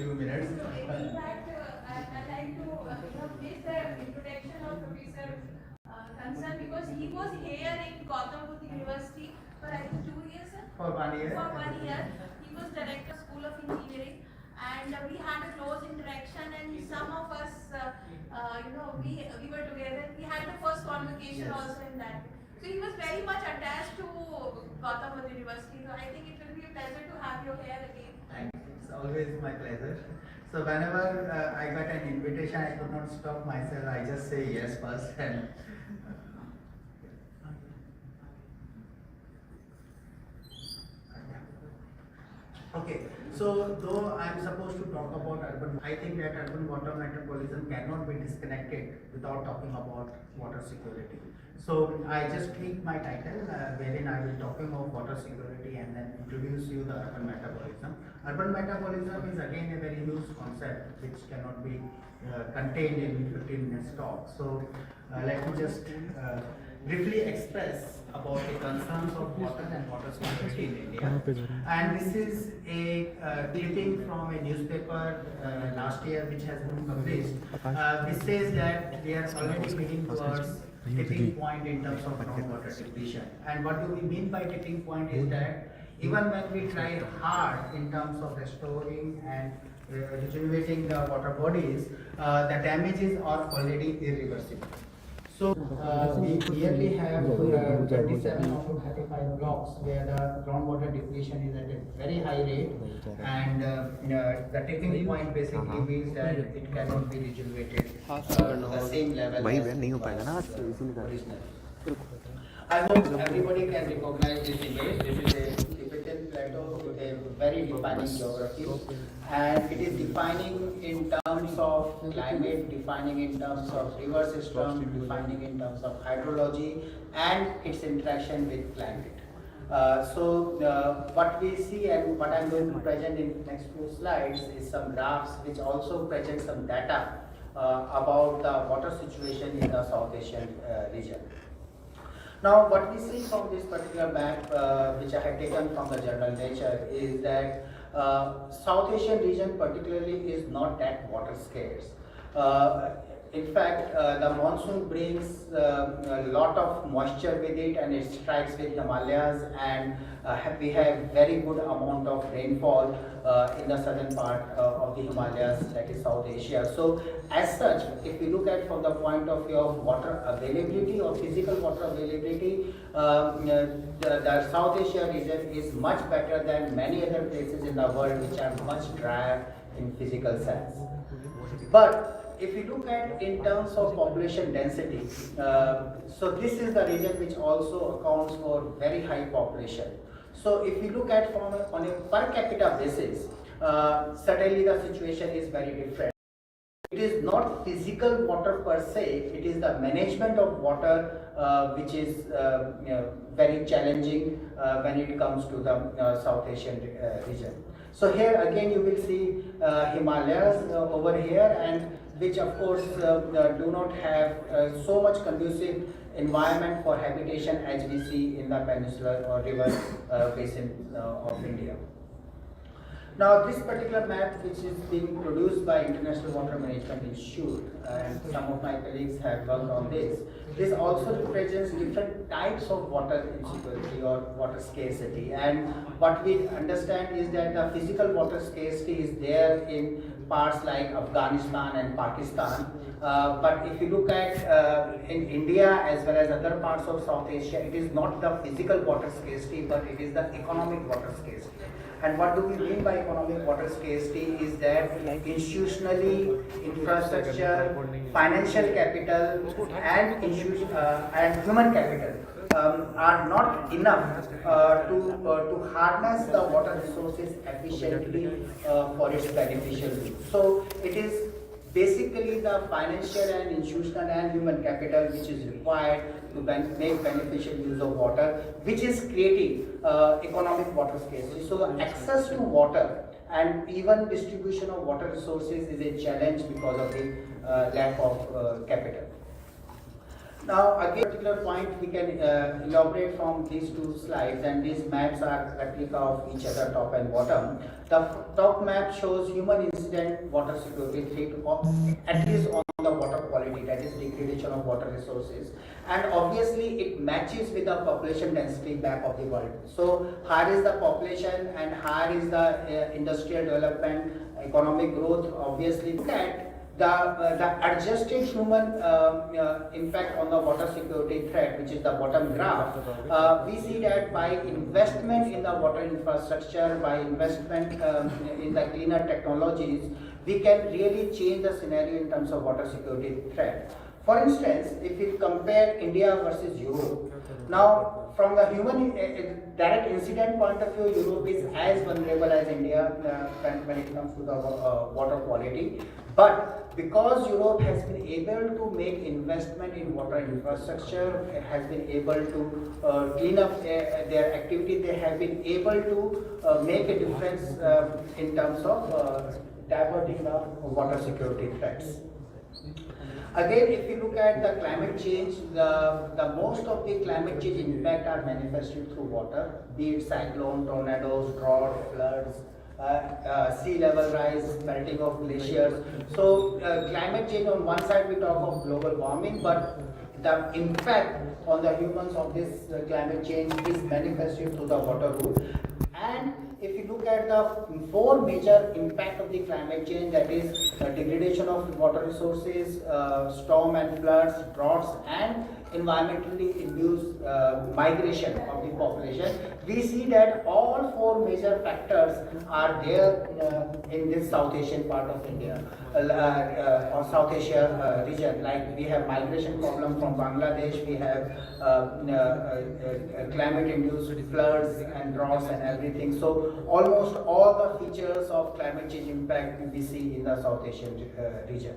few minutes. In fact, I like to give the introduction of Professor Concern because he was here in Gautam Buddha University for I think 2 years. For 1 year. For 1 year, he was director of School of Engineering, and we had a close interaction. And some of us, we were together. We had the first convocation also in that. So he was very much attached to Gautam Buddha University. So I think it will be a pleasure to have you here again. Thanks. It's always my pleasure. So whenever I got an invitation, I could not stop myself. I just say yes first. And okay, so though I am supposed to talk about urban, I think that urban water metabolism cannot be disconnected without talking about water security. So I just tweak my title, wherein I will talking of water security and then introduce you the urban metabolism. Urban metabolism is again a very huge concept which cannot be contained in 15 minutes talk. So let me just briefly express about the concerns of water and water security in India. And this is a clipping from a newspaper last year which has been published, which says that we are already heading towards tipping point in terms of groundwater depletion. And what do we mean by tipping point is that even when we try hard in terms of restoring and rejuvenating the water bodies, the damages are already irreversible. So we clearly have 27 out of 35 blocks where the groundwater depletion is at a very high rate, and the tipping point basically means that it cannot be rejuvenated to the same level as original. I hope everybody can recognize this image. This is a Tibetan plateau with a very defining geography, and it is defining in terms of climate, defining in terms of river system, defining in terms of hydrology and its interaction with climate. What we see and what I am going to present in next few slides is some graphs which also present some data about the water situation in the South Asian region. Now, what we see from this particular map, which I had taken from the journal Nature, is that South Asian region particularly is not that water scarce. In fact, the monsoon brings a lot of moisture with it, and it strikes with Himalayas, and we have very good amount of rainfall in the southern part of the Himalayas, that is South Asia. So as such, if we look at from the point of view of water availability or physical water availability, the South Asia region is much better than many other places in the world which are much drier in physical sense. But if you look at in terms of population density, so this is the region which also accounts for very high population. So if you look at on a per capita basis, certainly the situation is very different. It is not physical water per se, it is the management of water which is very challenging when it comes to the South Asian region. So here again you will see Himalayas over here, and which of course do not have so much conducive environment for habitation as we see in the peninsular or river basin of India. Now this particular map, which is being produced by International Water Management Institute, and some of my colleagues have worked on this also represents different types of water insecurity or water scarcity. And what we understand is that the physical water scarcity is there in parts like Afghanistan and Pakistan. But if you look at in India as well as other parts of South Asia, it is not the physical water scarcity, but it is the economic water scarcity. And what do we mean by economic water scarcity is that institutionally, infrastructure, financial capital and human capital are not enough to harness the water resources efficiently for its beneficial use. So it is basically the financial and institutional and human capital which is required to make beneficial use of water, which is creating economic water scarcity. So the access to water and even distribution of water resources is a challenge because of the lack of capital. Now, again, particular point we can elaborate from these two slides, and these maps are replica of each other, top and bottom. The top map shows human incident water security threat, at least on the water quality, that is degradation of water resources, and obviously it matches with the population density map of the world. So higher is the population and higher is the industrial development, economic growth. Obviously, look at the adjusted human impact on the water security threat, which is the bottom graph. We see that by investment in the water infrastructure, by investment in the cleaner technologies, we can really change the scenario in terms of water security threat. For instance, if we compare India versus Europe, now from the human direct incident point of view, Europe is as vulnerable as India when it comes to the water quality. But because Europe has been able to make investment in water infrastructure, has been able to clean up their activity, they have been able to make a difference in terms of diverting the water security threats. Again, if you look at the climate change, the most of the climate change impact are manifested through water, be it cyclone, tornadoes, drought, floods, sea level rise, melting of glaciers. So climate change, on one side we talk of global warming, but the impact on the humans of this climate change is manifested through the water route. And if you look at the four major impact of the climate change, that is degradation of water resources, storm and floods, droughts, and environmentally induced migration of the population, we see that all four major factors are there in this South Asian part of India or South Asia region. Like we have migration problem from Bangladesh, we have climate induced floods and droughts and everything. So almost all the features of climate change impact we see in the South Asian region.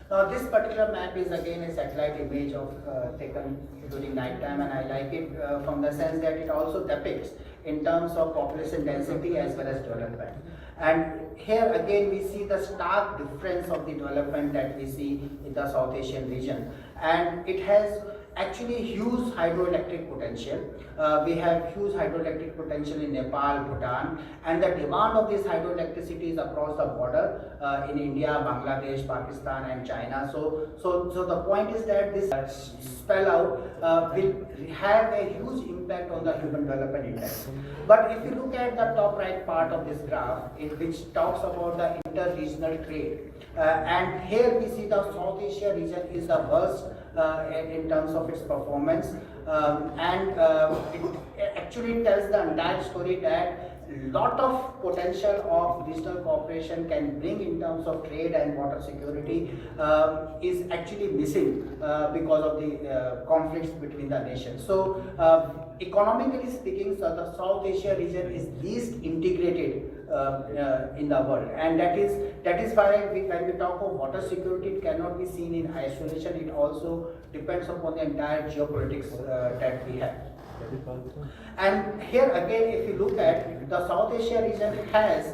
Now this particular map is again a satellite image of taken during night time, and I like it from the sense that it also depicts in terms of population density as well as development. And here again we see the stark difference of the development that we see in the South Asian region, and it has actually huge hydroelectric potential. We have huge hydroelectric potential in Nepal, Bhutan, and the demand of this hydroelectricity is across the border in India, Bangladesh, Pakistan, and China. So the point is that this spell out will have a huge impact on the human development index. But if you look at the top right part of this graph, which talks about the inter-regional trade, and here we see the South Asia region is the worst in terms of its performance, and it actually tells the entire story that lot of potential of regional cooperation can bring in terms of trade and water security is actually missing because of the conflicts between the nations. So economically speaking, so the South Asia region is least integrated in the world, and that is why when we talk of water security, it cannot be seen in isolation. It also depends upon the entire geopolitics that we have. And here again, if you look at the South Asia region has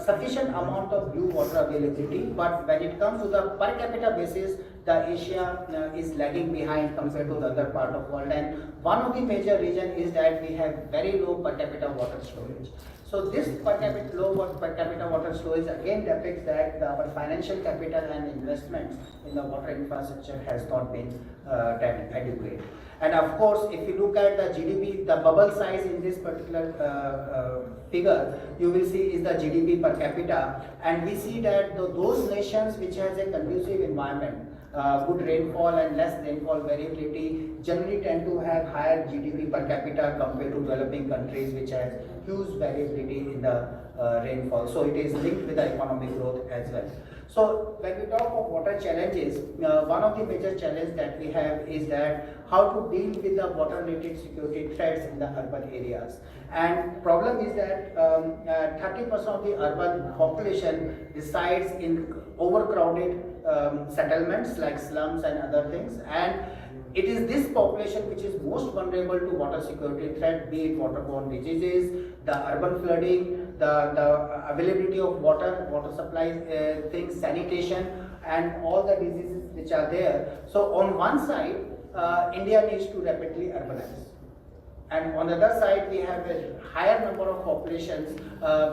sufficient amount of blue water availability, but when it comes to the per capita basis, the Asia is lagging behind compared to the other part of world. And one of the major reason is that we have very low per capita water storage. So this low per capita water storage again depicts that our financial capital and investments in the water infrastructure has not been that adequate. And of course, if you look at the GDP, the bubble size in this particular figure, you will see is the GDP per capita, and we see that those nations which has a conducive environment, good rainfall and less rainfall variability, generally tend to have higher GDP per capita compared to developing countries which has huge variability in the rainfall. So it is linked with the economic growth as well. So when we talk of water challenges, one of the major challenges that we have is that how to deal with the water related security threats in the urban areas. And problem is that 30% of the urban population resides in overcrowded settlements like slums and other things, and it is this population which is most vulnerable to water security threat, be it waterborne diseases, the urban flooding, the availability of water supply things, sanitation. and all the diseases which are there. So on one side, India needs to rapidly urbanize. And on the other side, we have a higher number of populations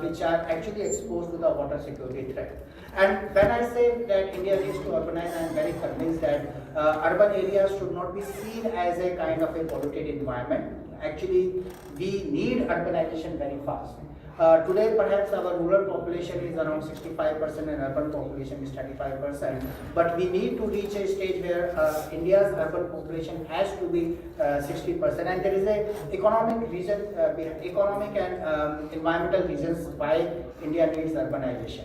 which are actually exposed to the water security threat. And when I say that India needs to urbanize, I am very convinced that urban areas should not be seen as a kind of a polluted environment. Actually, we need urbanization very fast. Today, perhaps our rural population is around 65% and urban population is 35%. But we need to reach a stage where India's urban population has to be 60%. And there is a economic reason, economic and environmental reasons why India needs urbanization.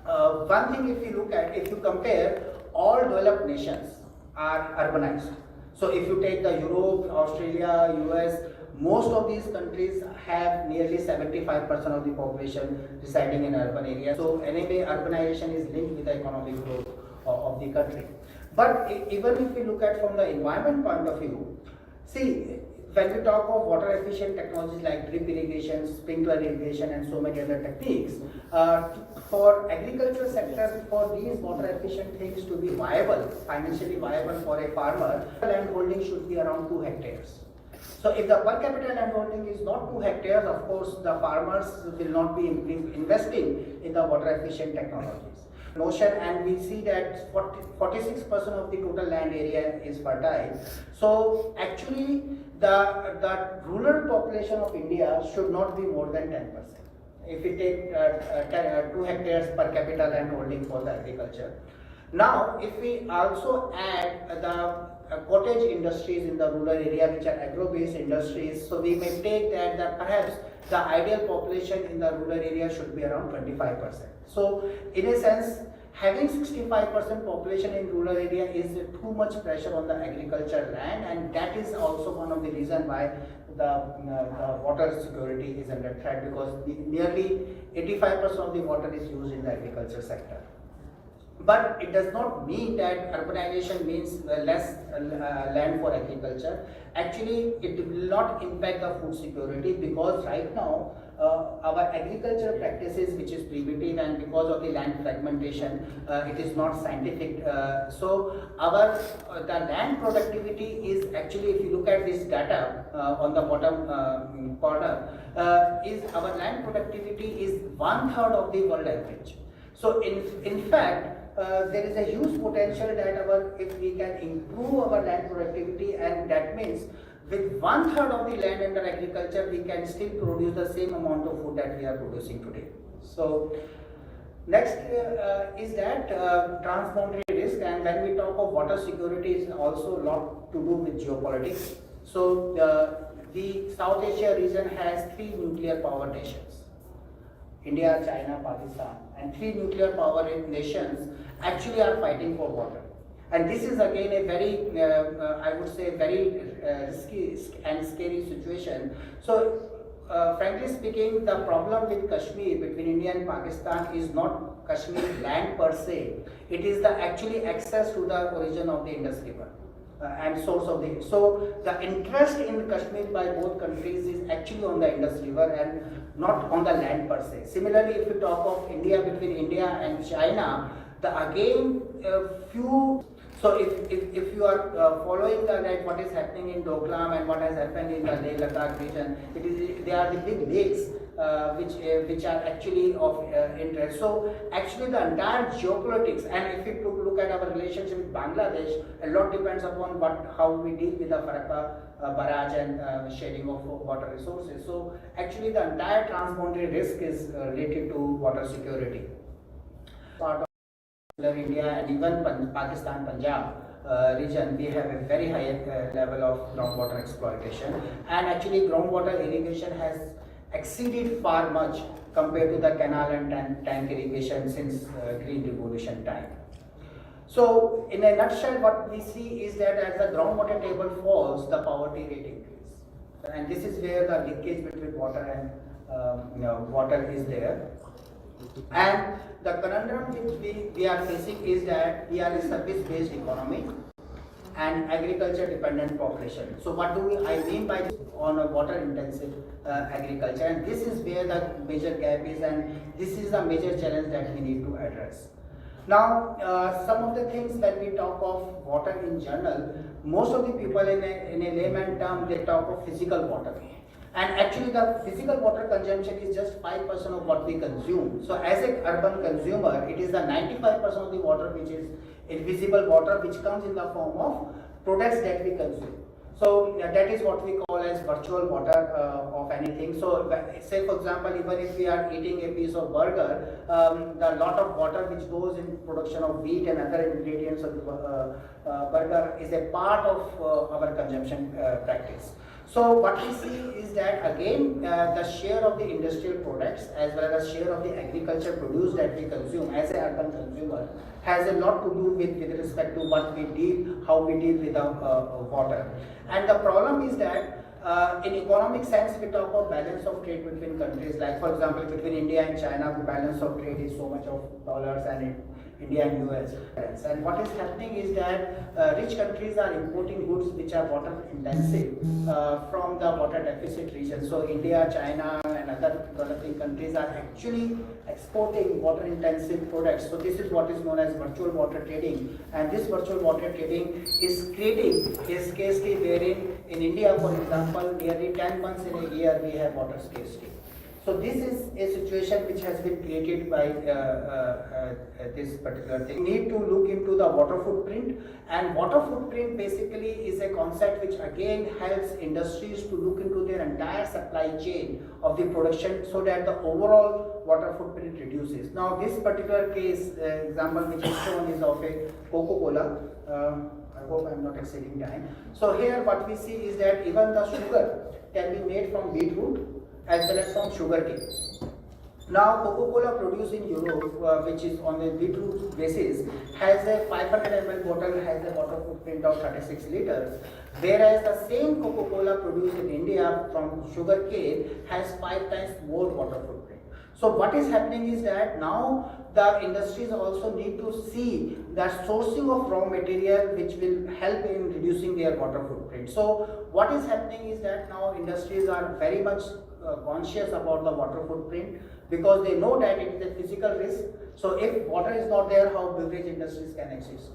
One thing, if you look at, if you compare, all developed nations are urbanized. So if you take the Europe, Australia, US, most of these countries have nearly 75% of the population residing in urban areas. So anyway, urbanization is linked with the economic growth of the country. But even if we look at from the environment point of view, see, when we talk of water efficient technologies like drip irrigation, sprinkler irrigation and so many other techniques, for agriculture sector, for these water efficient things to be viable, financially viable for a farmer, land holding should be around 2 hectares. So if the per capita land holding is not 2 hectares, of course the farmers will not be investing in the water efficient technologies. Notion, and we see that 46% of the total land area is fertile. So actually the rural population of India should not be more than 10%. If we take 2 hectares per capita land holding for the agriculture. Now, if we also add the cottage industries in the rural area, which are agro-based industries, so we may take that perhaps the ideal population in the rural area should be around 25%. So, in a sense, having 65% population in rural area is too much pressure on the agriculture land, and that is also one of the reasons why the water security is under threat, because nearly 85% of the water is used in the agriculture sector. But it does not mean that urbanization means less land for agriculture. Actually, it will not impact the food security, because right now our agricultural practices, which is primitive, and because of the land fragmentation, it is not scientific. So our the land productivity is actually, if you look at this data on the bottom corner, is our land productivity is 1/3 of the world average. So in fact, there is a huge potential that if we can improve our land productivity, and that means with 1/3 of the land under agriculture, we can still produce the same amount of food that we are producing today. So next is that transboundary risk, and when we talk of water security, is also a lot to do with geopolitics. So the South Asia region has 3 nuclear power nations: India, China, Pakistan, and 3 nuclear power nations actually are fighting for water. And this is again a very, I would say, very risky and scary situation. So, frankly speaking, the problem with Kashmir between India and Pakistan is not Kashmir land per se. It is the actually access to the origin of the Indus River. And source of the, so the interest in Kashmir by both countries is actually on the Indus River and not on the land per se. Similarly, if you talk of India, between India and China, the again few. So if you are following what is happening in Doklam and what has happened in the Leh Ladakh region, they are the big lakes which are actually of interest. So actually the entire geopolitics, and if you look at our relationship with Bangladesh, a lot depends upon how we deal with the Farakka barrage and sharing of water resources. So actually the entire transboundary risk is related to water security. Part of India and even Pakistan, Punjab region, we have a very high level of groundwater exploitation, and actually groundwater irrigation has exceeded far much compared to the canal and tank irrigation since Green Revolution time. So in a nutshell, what we see is that as the groundwater table falls, the poverty rate increases, and this is where the linkage between water and water is there. And the conundrum which we are facing is that we are a service-based economy and agriculture-dependent population. So what do I mean by this? On a water-intensive agriculture, and this is where the major gap is, and this is the major challenge that we need to address. Now, some of the things when we talk of water in general, most of the people in a layman term, they talk of physical water. And actually the physical water consumption is just 5% of what we consume. So as an urban consumer, it is the 95% of the water which is invisible water, which comes in the form of products that we consume. So that is what we call as virtual water of anything. So say for example, even if we are eating a piece of burger, the lot of water which goes in production of wheat and other ingredients of the burger is a part of our consumption practice. So what we see is that again the share of the industrial products as well as share of the agriculture produce that we consume as an urban consumer has a lot to do with respect to what we deal, how we deal with the water. And the problem is that in economic sense, we talk of balance of trade between countries. Like for example, between India and China, the balance of trade is so much of dollars, and India and US. And what is happening is that rich countries are importing goods which are water intensive from the water deficit region. So India, China, and other developing countries are actually exporting water intensive products. So this is what is known as virtual water trading, and this virtual water trading is creating a scarcity wherein in India, for example, nearly 10 months in a year we have water scarcity. So this is a situation which has been created by this particular thing. We need to look into the water footprint, and water footprint basically is a concept which again helps industries to look into their entire supply chain of the production so that the overall water footprint reduces. Now this particular case example which is shown is of a Coca-Cola. I hope I am not exceeding time. So here what we see is that even the sugar can be made from beetroot as well as from sugar cane. Now Coca-Cola produced in Europe, which is on a beetroot basis, has a 500 ml bottle has a water footprint of 36 liters, whereas the same Coca-Cola produced in India from sugar cane has 5 times more water footprint. So what is happening is that now the industries also need to see the sourcing of raw material which will help in reducing their water footprint. So what is happening is that now industries are very much conscious about the water footprint because they know that it is a physical risk. So if water is not there, how beverage industries can exist?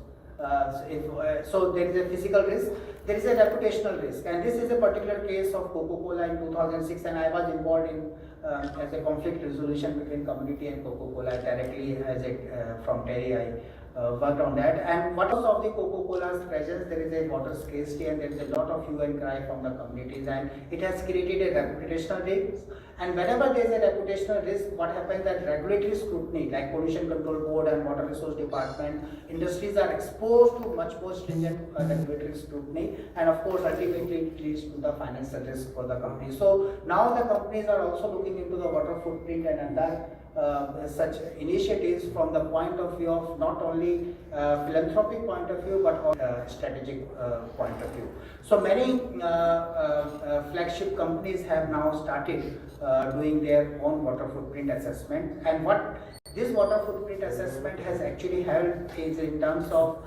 So there is a physical risk, there is a reputational risk, and this is a particular case of Coca-Cola in 2006, and I was involved in as a conflict resolution between community and Coca-Cola directly as a from Terry. I worked on that, and what of the Coca-Cola's presence, there is a water scarcity and there is a lot of hue and cry from the communities, and it has created a reputational risk. And whenever there is a reputational risk, what happens that regulatory scrutiny like Pollution Control Board and Water Resource Department, industries are exposed to much more stringent regulatory scrutiny, and of course ultimately it leads to the financial risk for the company. So now the companies are also looking into the water footprint and other such initiatives from the point of view of not only philanthropic point of view but also strategic point of view. So many flagship companies have now started doing their own water footprint assessment, and what this water footprint assessment has actually helped is in terms of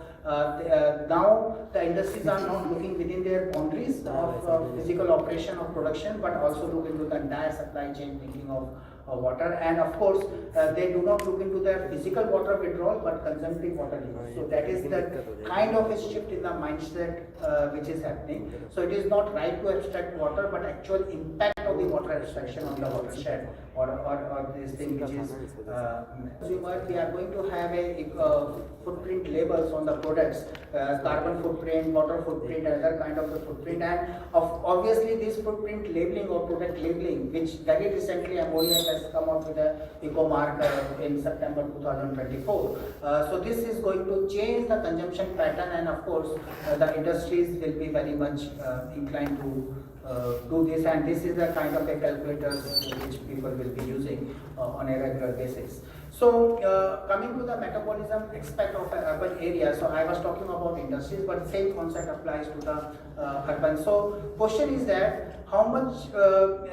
now the industries are not looking within their boundaries of physical operation of production, but also look into the entire supply chain thinking of water, and of course they do not look into their physical water withdrawal but consumptive water use. So that is the kind of a shift in the mindset which is happening. So it is not right to abstract water, but actual impact of the water abstraction on the watershed or this thing which is consumer. We are going to have a footprint labels on the products, carbon footprint, water footprint, other kind of the footprint, and obviously this footprint labeling or product labeling, which very recently MOEF has come up with a eco mark in September 2024. So this is going to change the consumption pattern, and of course the industries will be very much inclined to do this, and this is the kind of a calculator which people will be using on a regular basis. So coming to the metabolism aspect of an urban area, so I was talking about industries, but the same concept applies to the urban. So question is that how much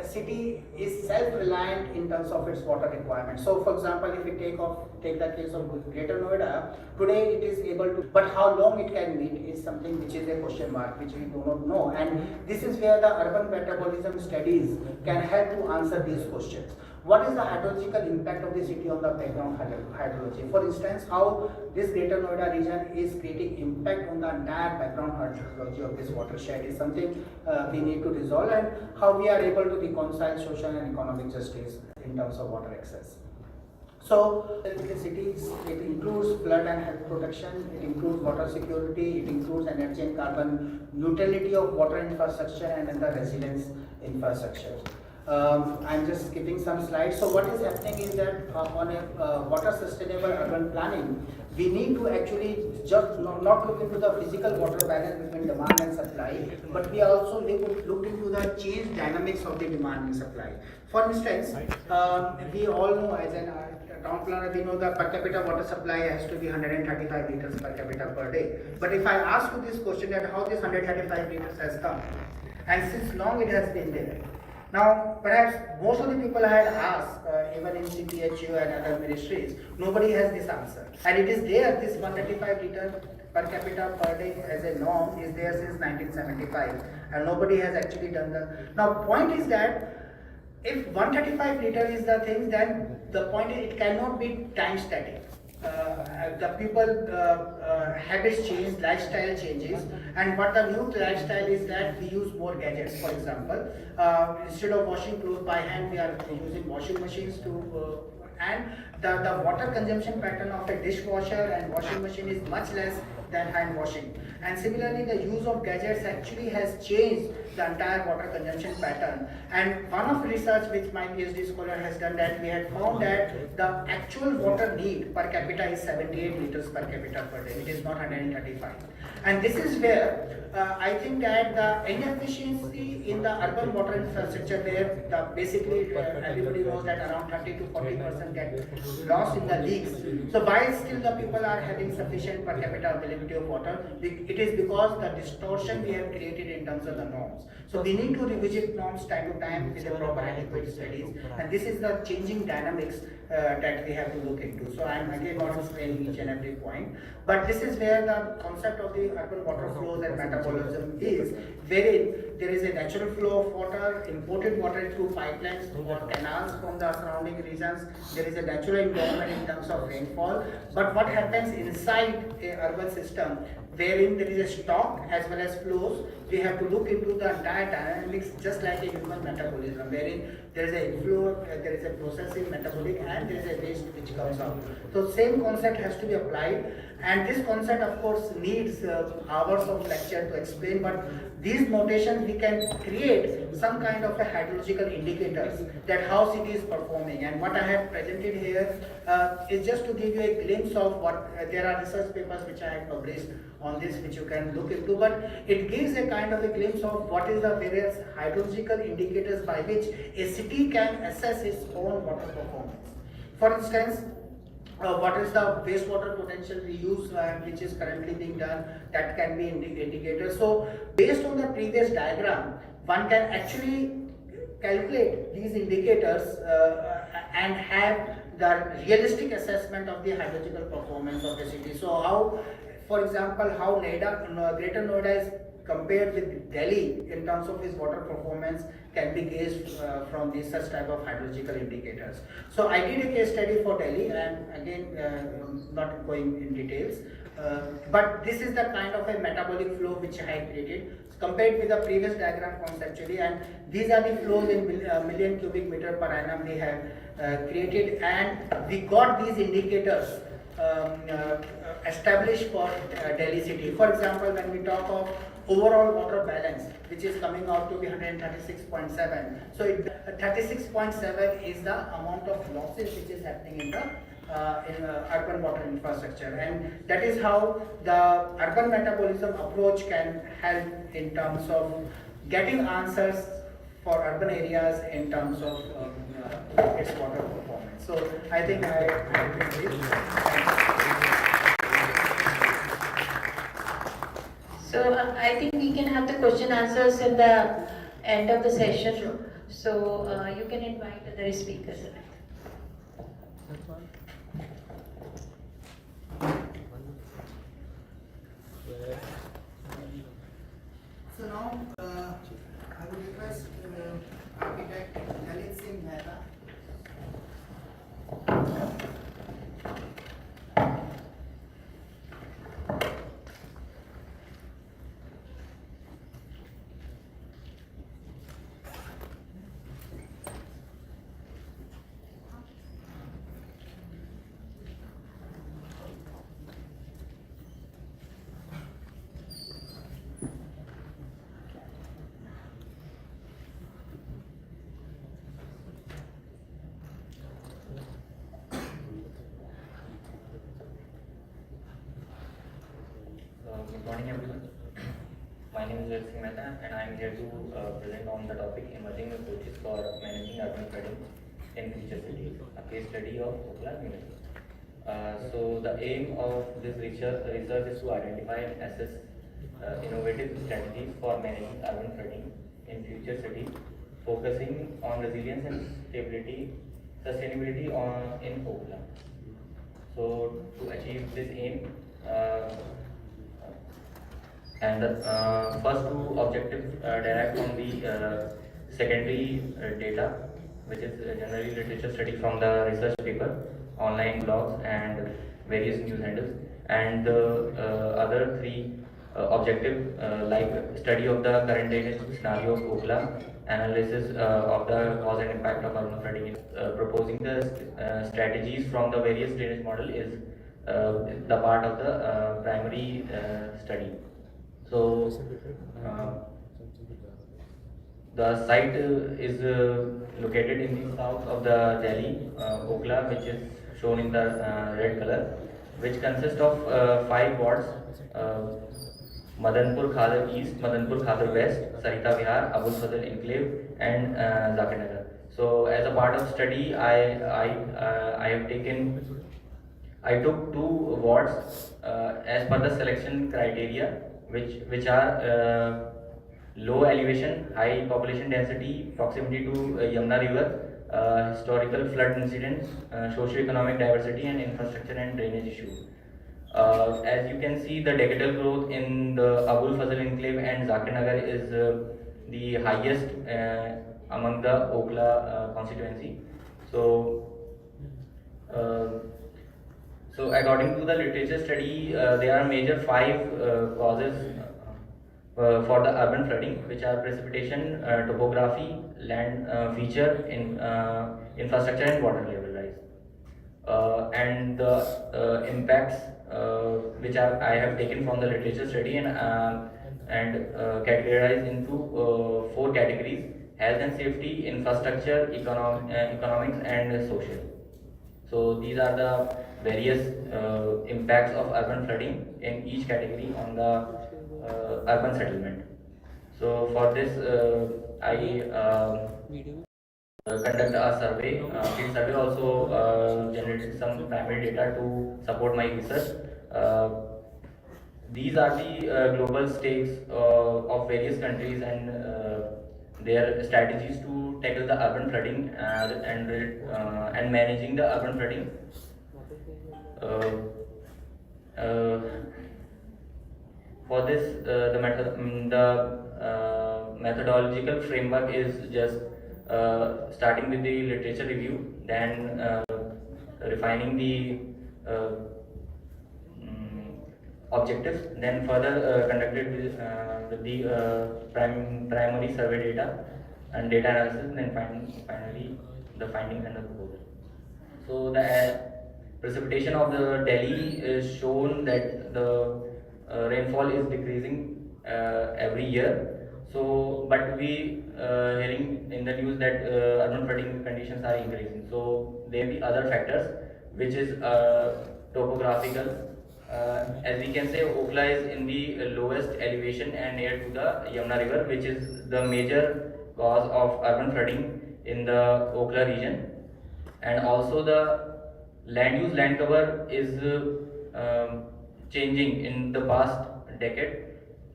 city is self-reliant in terms of its water requirements. So for example, if we take the case of Greater Noida, today it is able to, but how long it can meet is something which is a question mark, which we do not know, and this is where the urban metabolism studies can help to answer these questions. what is the hydrological impact of the city on the background hydrology. For instance, how this Greater Noida region is creating impact on the entire background hydrology of this watershed is something we need to resolve, and how we are able to reconcile social and economic justice in terms of water access. So, the cities, it includes flood and health protection, it includes water security, it includes energy and carbon neutrality of water infrastructure and the resilience infrastructure. I'm just skipping some slides. So what is happening is that on a water sustainable urban planning, we need to actually just not look into the physical water balance between demand and supply, but we also look into the change dynamics of the demand and supply. For instance, we all know as an town planner, we know the per capita water supply has to be 135 liters per capita per day. But if I ask you this question that how this 135 liters has come, and since long it has been there. Now, perhaps most of the people I had asked, even in CPHU and other ministries, nobody has this answer. And it is there, this 135 liter per capita per day as a norm is there since 1975. And nobody has actually done the... Now, point is that if 135 liter is the thing, then the point is it cannot be time static. The people habits change, lifestyle changes, and what the new lifestyle is that we use more gadgets. For example, instead of washing clothes by hand, we are using washing machines to and the water consumption pattern of a dishwasher and washing machine is much less than hand washing. And similarly, the use of gadgets actually has changed the entire water consumption pattern. And one of the research which my PhD scholar has done, that we had found that the actual water need per capita is 78 liters per capita per day, which is not 135. And this is where I think that the inefficiency in the urban water infrastructure, where basically everybody knows that around 30 to 40% get lost in the leaks. So why still the people are having sufficient per capita availability of water? It is because the distortion we have created in terms of the norms. So we need to revisit norms time to time with the proper adequate studies, and this is the changing dynamics that we have to look into. So I am again not explaining each and every point, but this is where the concept of the urban water flows and metabolism is, wherein there is a natural flow of water, imported water through pipelines or canals from the surrounding regions. There is a natural environment in terms of rainfall, but what happens inside a urban system, wherein there is a stock as well as flows, we have to look into the entire dynamics just like a human metabolism, wherein there is a inflow, there is a processing metabolic, and there is a waste which comes out. So same concept has to be applied, and this concept of course needs hours of lecture to explain, but these notations we can create some kind of a hydrological indicators that how city is performing. And what I have presented here is just to give you a glimpse of what there are research papers which I have published on this which you can look into, but it gives a kind of a glimpse of what is the various hydrological indicators by which a city can assess its own water performance. For instance, what is the wastewater potential we use which is currently being done, that can be indicator. So based on the previous diagram, one can actually calculate these indicators and have the realistic assessment of the hydrological performance of the city. So how, for example, how Greater Noida is compared with Delhi in terms of its water performance can be gauged from these such type of hydrological indicators. So I did a case study for Delhi, and again not going in details, but this is the kind of a metabolic flow which I had created compared with the previous diagram conceptually, and these are the flows in million cubic meter per annum we have created, and we got these indicators established for Delhi city. For example, when we talk of overall water balance, which is coming out to be 136.7. So 36.7 is the amount of losses which is happening in the urban water infrastructure, and that is how the urban metabolism approach can help in terms of getting answers for urban areas in terms of its water performance. So I think So I think we can have the question answers in the end of the session. Sure. So you can invite other speakers. So now I would request architect Lalit Singh Mehta Good morning, everyone. My name is Singh Mehta, and I am here to present on the topic emerging approaches for managing urban flooding in future cities, a case study of Okhla, New Delhi. So the aim of this research is to identify and assess innovative strategies for managing urban flooding in future cities, focusing on resilience and sustainability in Okhla. So to achieve this aim, uh, and the first two objectives derive from the secondary data, which is generally literature study from the research paper, online blogs, and various news handles. And the other three objective, like study of the current drainage scenario of Okhla, analysis of the cause and impact of urban flooding. Proposing the strategies from the various drainage model is the part of the primary study. So, uh, the site is located in the south of the Delhi, Okhla, which is shown in the red color, which consists of five wards: uh, Madanpur Khadar East, Madanpur Khadar West, Sarita Vihar, Abul Fazl Enclave, and Zakir Nagar. So, as a part of study, I have taken I took two wards as per the selection criteria, which are low elevation, high population density, proximity to Yamuna River, historical flood incidents, socio-economic diversity, and infrastructure and drainage issues. As you can see, the decadal growth in the Abul Fazl Enclave and Zakir Nagar is the highest among the Okhla constituency. So. Uh, so, according to the literature study, there are major five causes for the urban flooding, which are precipitation, topography, land feature, infrastructure, and water level rise. And the impacts which are I have taken from the literature study and categorized into four categories: health and safety, infrastructure, economics, and social. So these are the various impacts of urban flooding in each category on the urban settlement. So for this, I conduct a survey. Field survey also generated some primary data to support my research. Uh, these are the global stakes of various countries and their strategies to tackle the urban flooding and managing the urban flooding. Uh, uh, for this, the methodological framework is just starting with the literature review, then refining the uh, objectives, then further conducted with the primary survey data and data analysis, and then finally the findings and the proposal. So the precipitation of the Delhi is shown that the rainfall is decreasing every year. So, but we hearing in the news that urban flooding conditions are increasing. So there may be other factors, which is topographical. As we can say, Okhla is in the lowest elevation and near to the Yamuna River, which is the major cause of urban flooding in the Okhla region. And also the land cover is changing in the past decade.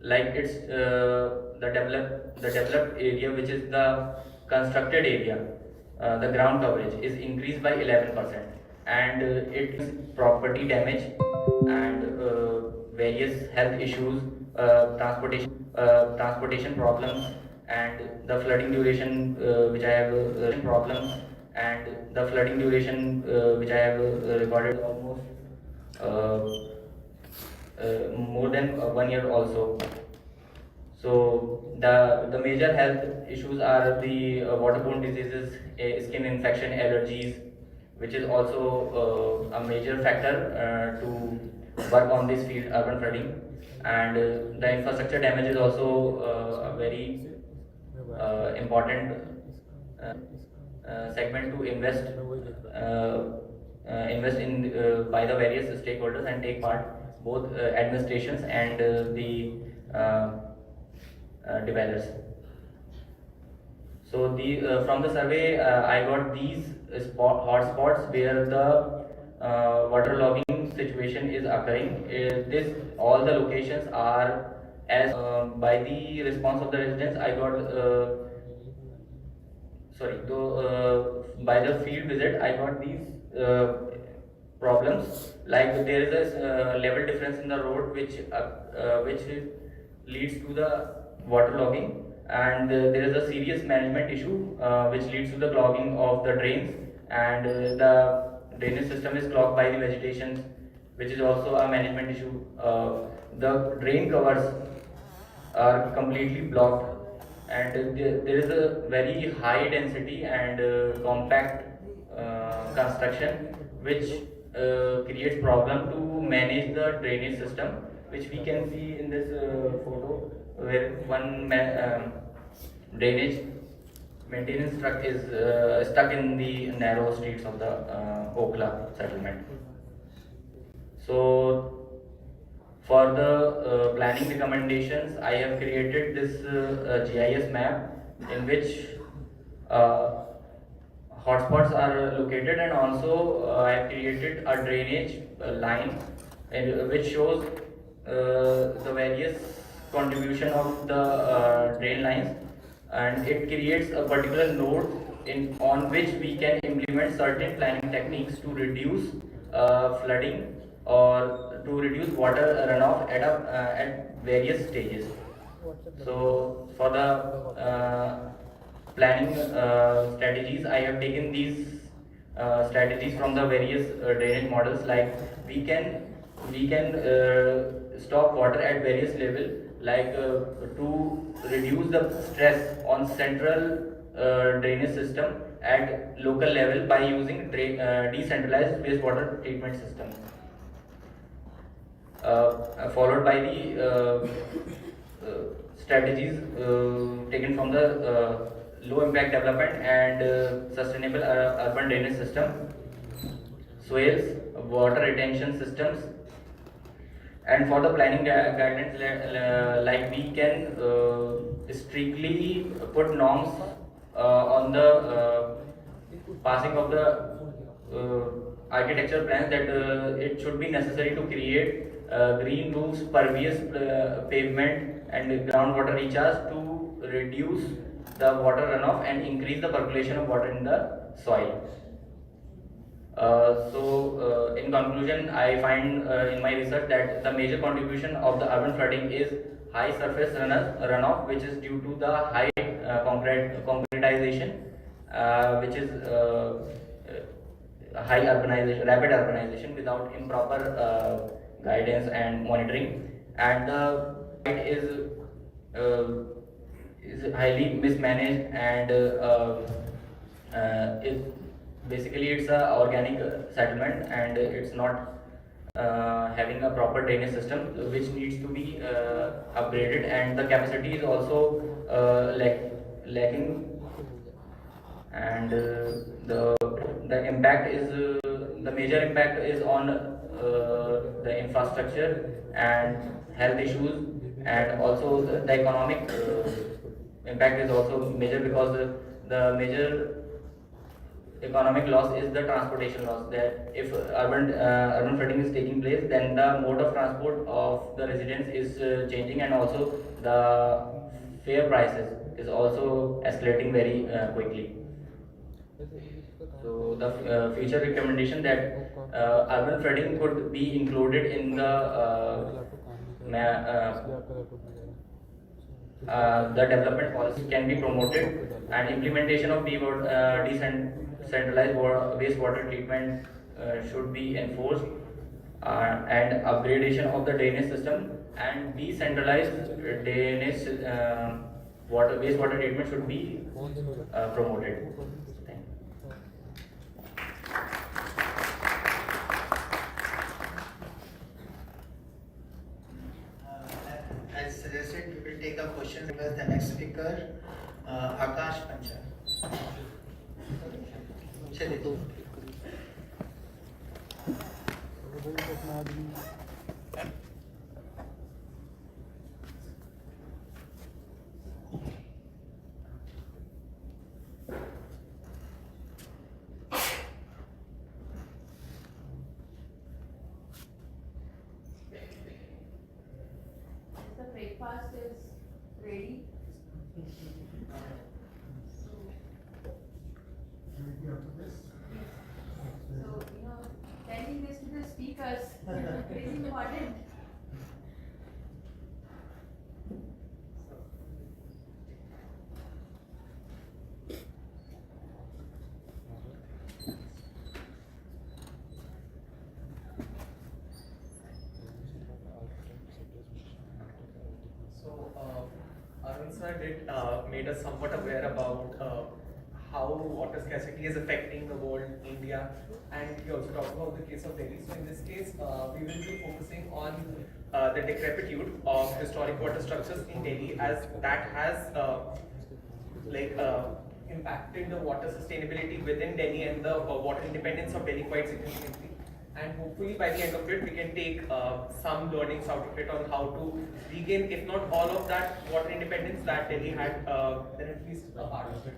Like it's the developed area, which is the constructed area, the ground coverage is increased by 11%, and it is property damage and various health issues, transportation problems, and the flooding duration which I have problems and the flooding duration which I have recorded almost uh, more than 1 year also. So the major health issues are the waterborne diseases, skin infection, allergies, which is also a major factor to work on this field, urban flooding, and the infrastructure damage is also a very important uh, segment to invest in by the various stakeholders and take part. both administrations and the developers. So from the survey, I got these hotspots where the waterlogging situation is occurring. This all the locations are as by the response of the residents. I got sorry. So by the field visit, I got these problems. Like there is a level difference in the road which leads to the waterlogging, and there is a serious management issue which leads to the clogging of the drains, and the drainage system is clogged by the vegetation, which is also a management issue. The drain covers are completely blocked, and there is a very high density and compact construction which creates problem to manage the drainage system, which we can see in this photo, where drainage maintenance truck is stuck in the narrow streets of the Okla settlement. So for the planning recommendations, I have created this GIS map in which uh, hotspots are located, and also I have created a drainage line which shows the various contribution of the drain lines, and it creates a particular node on which we can implement certain planning techniques to reduce flooding or to reduce water runoff at various stages. So for the planning strategies, I have taken these strategies from the various drainage models. Like we can stop water at various level, like to reduce the stress on central drainage system at local level by using decentralized wastewater treatment system, followed by the strategies taken from the low impact development and sustainable urban drainage system, swales, water retention systems. And for the planning guidelines, like we can strictly put norms on the passing of the architecture plans, that it should be necessary to create green roofs, pervious pavement, and groundwater recharge to reduce the water runoff and increase the percolation of water in the soil. In conclusion, I find in my research that the major contribution of the urban flooding is high surface runoff, which is due to the high concretization, which is high urbanization, rapid urbanization without improper guidance and monitoring, and the site is highly mismanaged, and it basically it's a organic settlement, and it's not having a proper drainage system which needs to be upgraded, and the capacity is also lacking, and the impact is the major impact is on the infrastructure and health issues, and also the economic impact is also major, because the major economic loss is the transportation loss. That if urban flooding is taking place, then the mode of transport of the residents is changing, and also the fare prices is also escalating very quickly. So the future recommendation that urban flooding could be included in the the development policy can be promoted, and implementation of decentralized wastewater treatment should be enforced, and upgradation of the drainage system and decentralized drainage wastewater treatment should be promoted. Thank you. As suggested, we will take a question with the next speaker, Akash Panchal. चलिए breakfast is ready. So, telling this to the speakers is important. Arun sir made us somewhat aware about how water scarcity is affecting the world, India, and he also talked about the case of Delhi. So in this case, we will be focusing on the decrepitude of historic water structures in Delhi, as that has impacted the water sustainability within Delhi and the water independence of Delhi quite significantly. And hopefully by the end of it, we can take some learnings out of it on how to regain, if not all of that water independence that Delhi had, then at least a part of it.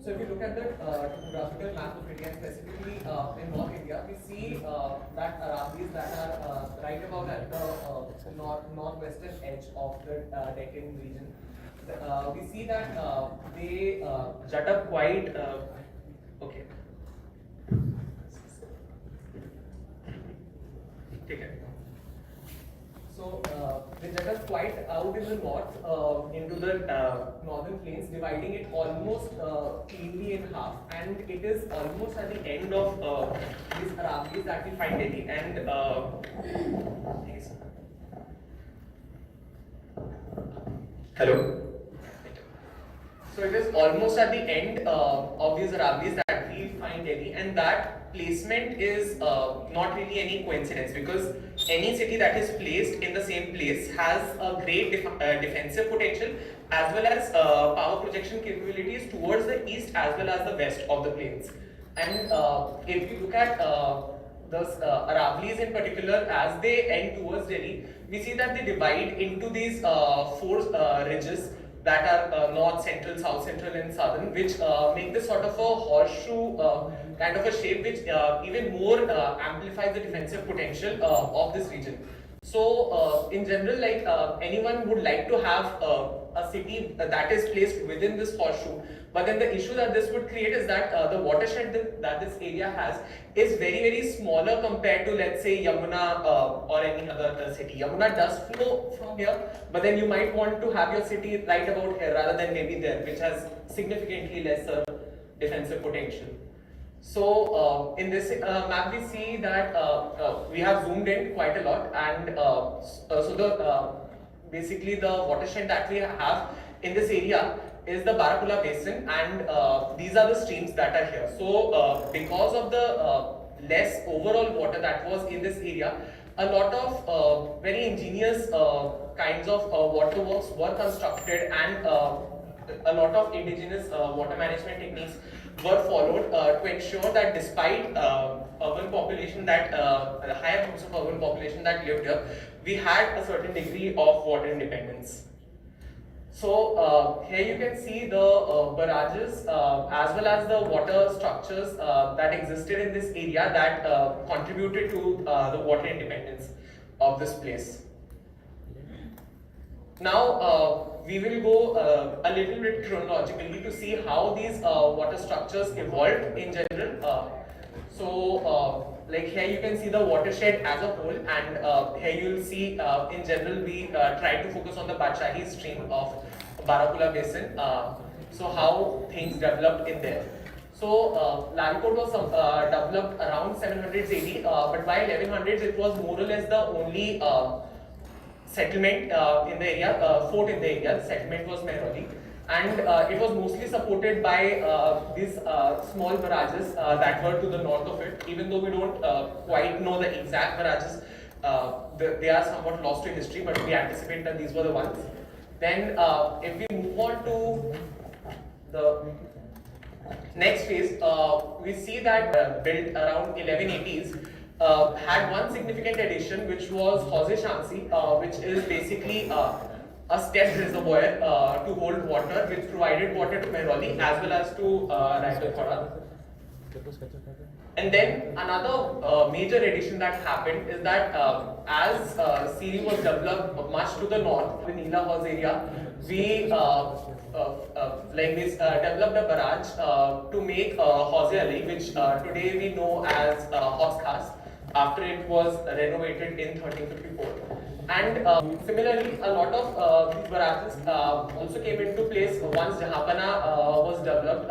So if you look at the topographical map of India, specifically in North India, we see that Aravallis that are right about at the northwestern edge of the Deccan region. We see that they jut up quite, okay. So they jut up quite out in the north into the northern plains, dividing it almost cleanly in half, and it is almost at the end of these Aravallis that we find Delhi. And hello. So it is almost at the end of these Aravallis that we find Delhi, and that placement is not really any coincidence, because any city that is placed in the same place has a great defensive potential as well as power projection capabilities towards the east as well as the west of the plains. And if you look at those Aravallis in particular, as they end towards Delhi, we see that they divide into these four ridges that are north, central, south central and southern, which make this sort of a horseshoe kind of a shape, which even more amplifies the defensive potential of this region. So in general, like anyone would like to have a city that is placed within this horseshoe, but then the issue that this would create is that the watershed that this area has is very, very smaller compared to, let's say, Yamuna or any other city. Yamuna does flow from here, but then you might want to have your city right about here rather than maybe there, which has significantly lesser defensive potential. So in this map we see that we have zoomed in quite a lot, and so the basically the watershed that we have in this area is the Barakulla basin, and these are the streams that are here. So because of the less overall water that was in this area, a lot of very ingenious kinds of waterworks were constructed, and a lot of indigenous water management techniques were followed to ensure that despite urban population that the higher numbers of urban population that lived here, we had a certain degree of water independence. So here you can see the barrages as well as the water structures that existed in this area that contributed to the water independence of this place. Now we will go a little bit chronologically to see how these water structures evolved in general. Like here you can see the watershed as a whole, and here you will see in general we try to focus on the Badshahi stream of Barakulla basin. So how things developed in there. So Lalkot was developed around 700s AD, but by 1100s it was more or less the only settlement in the area, fort in the area. The settlement was Mehrauli, and it was mostly supported by these small barrages that were to the north of it. Even though we don't quite know the exact barrages, they are somewhat lost to history, but we anticipate that these were the ones. Then if we move on to the next phase, we see that built around 1180s, had one significant addition, which was Hauze Shansi, which is basically a stepped reservoir to hold water, which provided water to Mehrauli as well as to Raipur. And then another major addition that happened is that as Siri was developed much to the north, the Neela Haus area, we developed a barrage to make Hauze Ali, which today we know as Hauz Khas, after it was renovated in 1354. And similarly, a lot of these barrages also came into place once Jahanpana was developed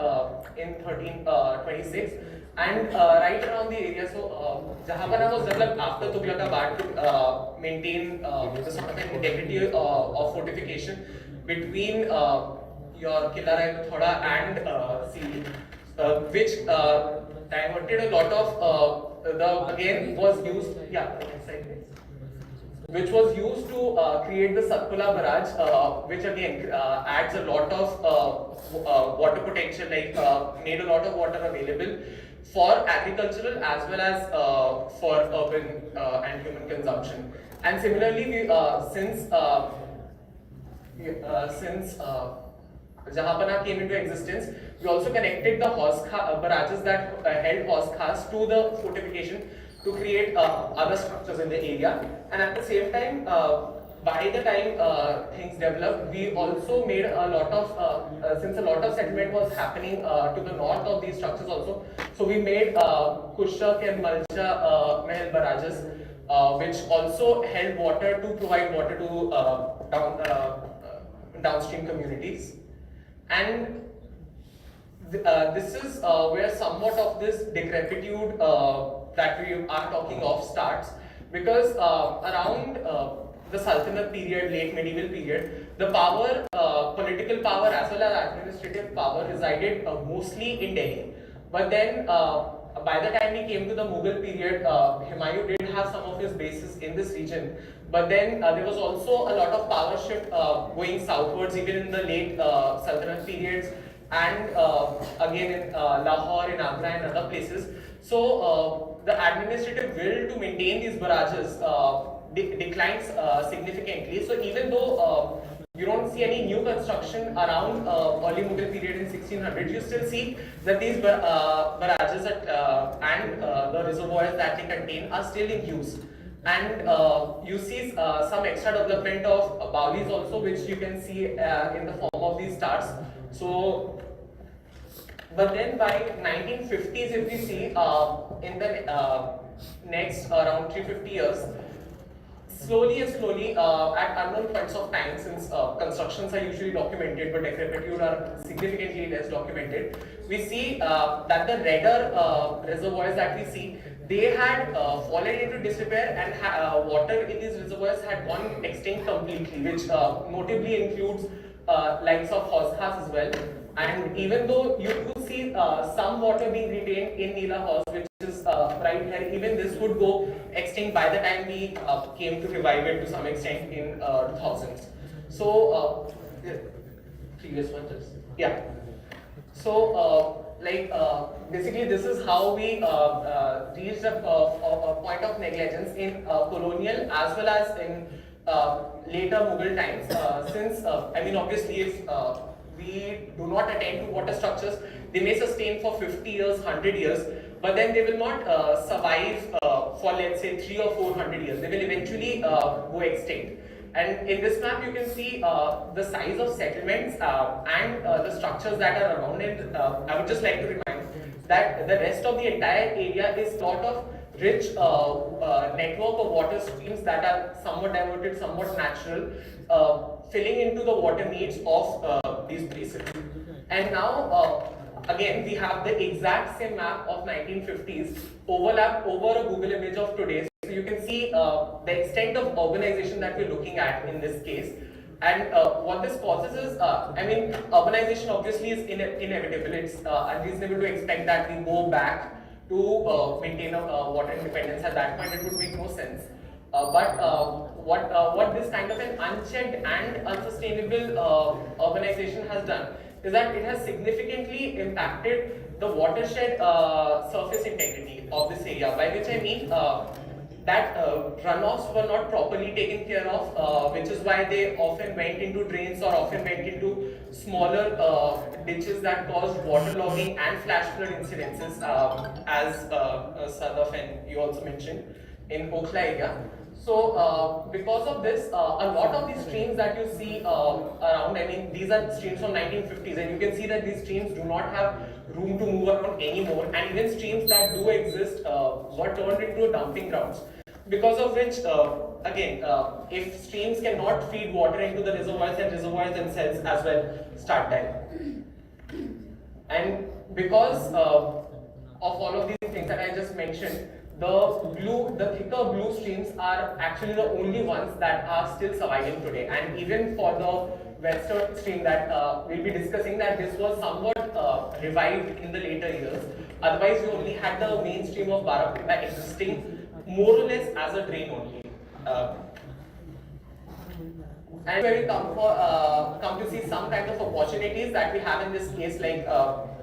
in 1326. And right around the area, so Jahanpana was developed after Tughlaqabad to maintain the sort of integrity of fortification between your Killa Rai Thoda and Siri, which diverted a lot of the again was used. Yeah, sideways. Which was used to create the Satpura barrage, which again adds a lot of water potential, like made a lot of water available for agricultural as well as for urban and human consumption. And similarly, we, since Jahanpana came into existence, we also connected the barrages that held Hauz Khas to the fortification to create other structures in the area. And at the same time, by the time things developed, we also made a lot of, since a lot of settlement was happening to the north of these structures also, so we made Kushak and Malcha Mahal barrages, which also held water to provide water to downstream communities. And this is where somewhat of this decrepitude that we are talking of starts, because around the Sultanate period, late medieval period, the power, political power as well as administrative power resided mostly in Delhi. But then by the time we came to the Mughal period, Humayun did have some of his bases in this region. But then there was also a lot of power shift going southwards, even in the late Sultanate periods, and again in Lahore, in Agra and other places. So the administrative will to maintain these barrages declines significantly. So even though you don't see any new construction around early Mughal period in 1600, you still see that these barrages and the reservoirs that they contain are still in use. And you see some extra development of Bawlis also, which you can see in the form of these stars. So, but then by 1950s, if we see in the next around 350 years, slowly and slowly at unknown points of time, since constructions are usually documented but decrepitude are significantly less documented, we see that the redder reservoirs that we see, they had fallen into disrepair, and water in these reservoirs had gone extinct completely, which notably includes likes of Hauz Khas as well. And even though you do see some water being retained in Neela Haus, which is right here, even this would go extinct by the time we came to revive it to some extent in 2000s. So, previous one just, yeah. So, basically this is how we reached a point of negligence in colonial as well as in later Mughal times. Since, I mean, obviously if we do not attend to water structures, they may sustain for 50 years, 100 years, but then they will not survive for, let's say, 300 or 400 years. They will eventually go extinct. And in this map, you can see the size of settlements and the structures that are around it. I would just like to remind that the rest of the entire area is sort of rich network of water streams that are somewhat diverted, somewhat natural, filling into the water needs of these places. And now, again, we have the exact same map of 1950s overlapped over a Google image of today. So you can see the extent of urbanization that we're looking at in this case. And what this causes is, I mean, urbanization obviously is inevitable. It's unreasonable to expect that we go back to maintain a water independence. At that point, it would make no sense. What this kind of an unchecked and unsustainable urbanization has done is that it has significantly impacted the watershed surface integrity of this area, by which I mean that runoffs were not properly taken care of, which is why they often went into drains or often went into smaller ditches that caused waterlogging and flash flood incidences, as Sadaf and you also mentioned in Okhla area. So because of this, a lot of these streams that you see around, I mean, these are streams from 1950s, and you can see that these streams do not have room to move around anymore, and even streams that do exist were turned into dumping grounds. Because of which, again, if streams cannot feed water into the reservoirs, then reservoirs themselves as well start dying. And because of all of these things that I just mentioned, the thicker blue streams are actually the only ones that are still surviving today. And even for the western stream that we'll be discussing, that this was somewhat revived in the later years. Otherwise, you only had the main stream of Barakunda existing more or less as a drain only. And where we come to see some kind of opportunities that we have in this case, like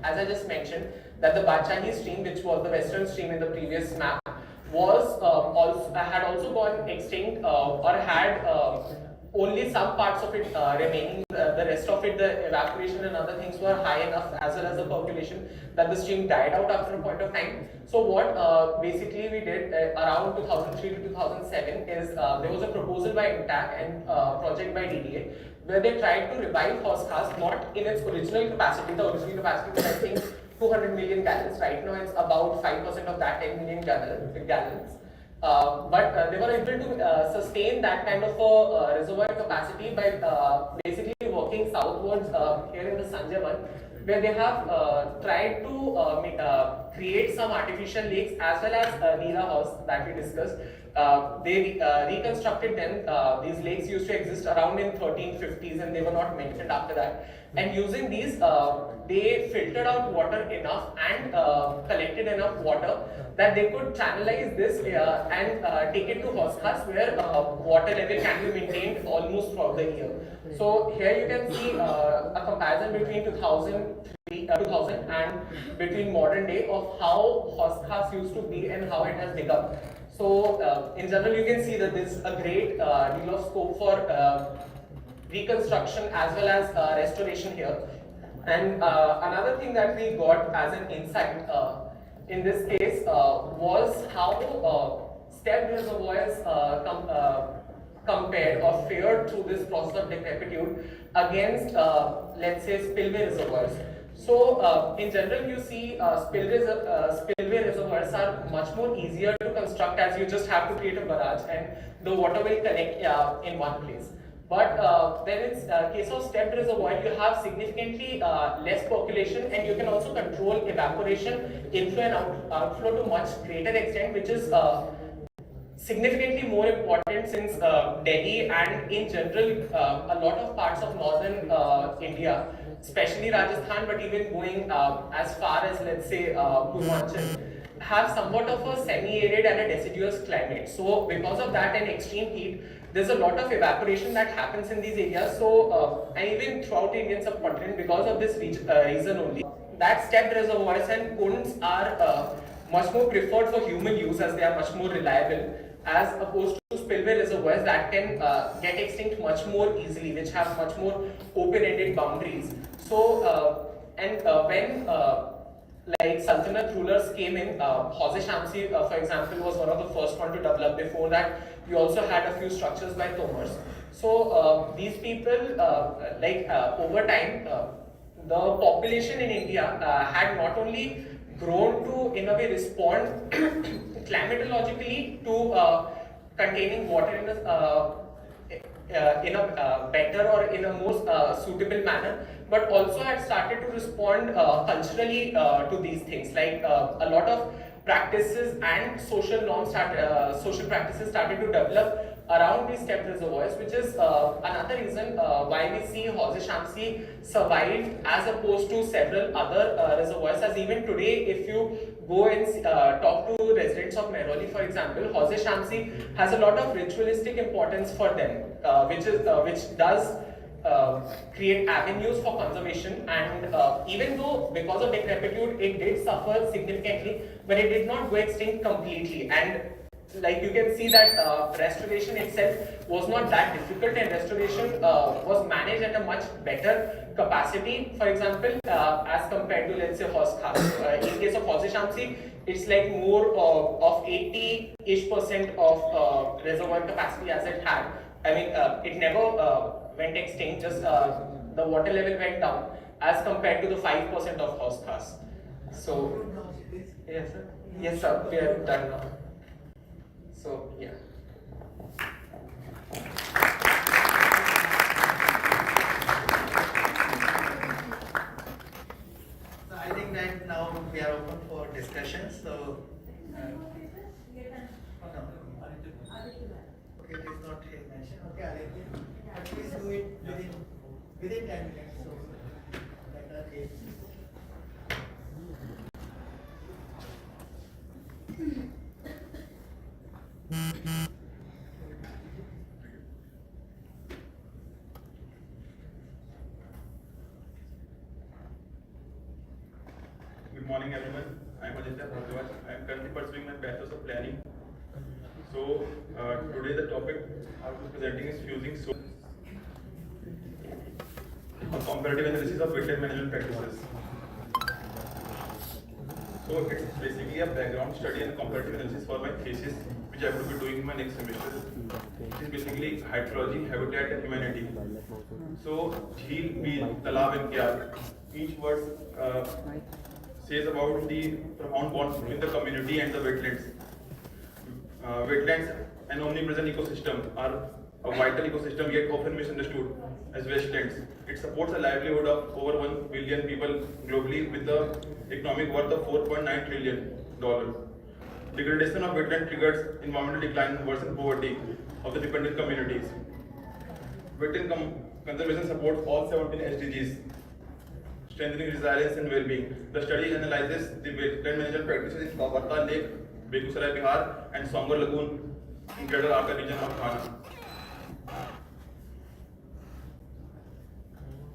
as I just mentioned, that the Bachahi stream, which was the western stream in the previous map, was had also gone extinct, or had only some parts of it remaining. The rest of it, the evaporation and other things were high enough, as well as the population, that the stream died out after a point of time. So what basically we did around 2003 to 2007 is there was a proposal by INTAC and project by DDA, where they tried to revive Horskhas, not in its original capacity. The original capacity was, I think, 200 million gallons. Right now it's about 5% of that, 10 million gallons. But they were able to sustain that kind of a reservoir capacity by basically working southwards here in the Sanjay one, where they have tried to create some artificial lakes as well as Neera House that we discussed. They reconstructed them. These lakes used to exist around in 1350s, and they were not mentioned after that. And using these, they filtered out water enough and collected enough water that they could channelize this and take it to Horskhas, where water level can be maintained almost throughout the year. So here you can see a comparison between 2000 and between modern day of how Horskhas used to be and how it has become. So in general, you can see that there's a great deal of scope for reconstruction as well as restoration here. And another thing that we got as an insight in this case was how stepped reservoirs compared or fared through this process of decrepitude against, let's say, spillway reservoirs. So in general, you see spillway reservoirs are much more easier to construct, as you just have to create a barrage and the water will collect in one place. But when it's case of stepped reservoir, you have significantly less population, and you can also control evaporation, inflow and outflow to much greater extent, which is significantly more important since Delhi and in general a lot of parts of northern India, especially Rajasthan, but even going as far as, let's say, Purvanchal, have somewhat of a semi-arid and a deciduous climate. So because of that and extreme heat, there's a lot of evaporation that happens in these areas. So and even throughout the Indian subcontinent, because of this reason only, that stepped reservoirs and ponds are much more preferred for human use, as they are much more reliable, as opposed to spillway reservoirs that can get extinct much more easily, which have much more open-ended boundaries. So when like Sultanate rulers came in, Hauze Shamsi, for example, was one of the first one to develop. Before that, we also had a few structures by Tomars. So these people, over time, the population in India had not only grown to, in a way, respond climatologically to containing water in a better or in a more suitable manner, but also had started to respond culturally to these things. Like a lot of practices and social norms, social practices started to develop around these stepped reservoirs, which is another reason why we see Hauze Shamsi survived as opposed to several other reservoirs. As even today, if you go and talk to residents of Mehrauli, for example, Hauze Shamsi has a lot of ritualistic importance for them, which does create avenues for conservation. And even though because of decrepitude it did suffer significantly, but it did not go extinct completely. And like you can see that restoration itself was not that difficult, and restoration was managed at a much better capacity, for example, as compared to, let's say, horse khas. In case of horse shamsi, it's like more of 80-ish% of reservoir capacity as it had. I mean, it never went extinct, just the water level went down as compared to the 5% of horse khas. So, yes, sir. Yes, sir. We are done now. So, yeah. So I think that now we are open for discussion. So, no. Okay, it is not here mentioned. Okay, Aditya. But please do it within 10 minutes. So, better is. Good morning, everyone. I am Aditya Bhardwaj. I am currently pursuing my Bachelor's of Planning. So, today the topic I will be presenting is fusing so a comparative analysis of wetland management practices. So, it's basically a background study and comparative analysis for my thesis, which I will be doing in my next semester. It is basically hydrology, habitat, and humanity. So, Jheel, Beel, Talab, and Kyar. Each word says about the profound bond between the community and the wetlands. Wetlands, an omnipresent ecosystem, are a vital ecosystem yet often misunderstood as wastelands. It supports a livelihood of over 1 billion people globally with the economic worth of $4.9 trillion. Degradation of wetland triggers environmental decline and worsen poverty of the dependent communities. Wetland conservation supports all 17 SDGs, strengthening resilience and well-being. The study analyzes the wetland management practices in Kawarta Lake, Begusarai, Bihar, and Songar Lagoon in Greater Arka region of Ghana.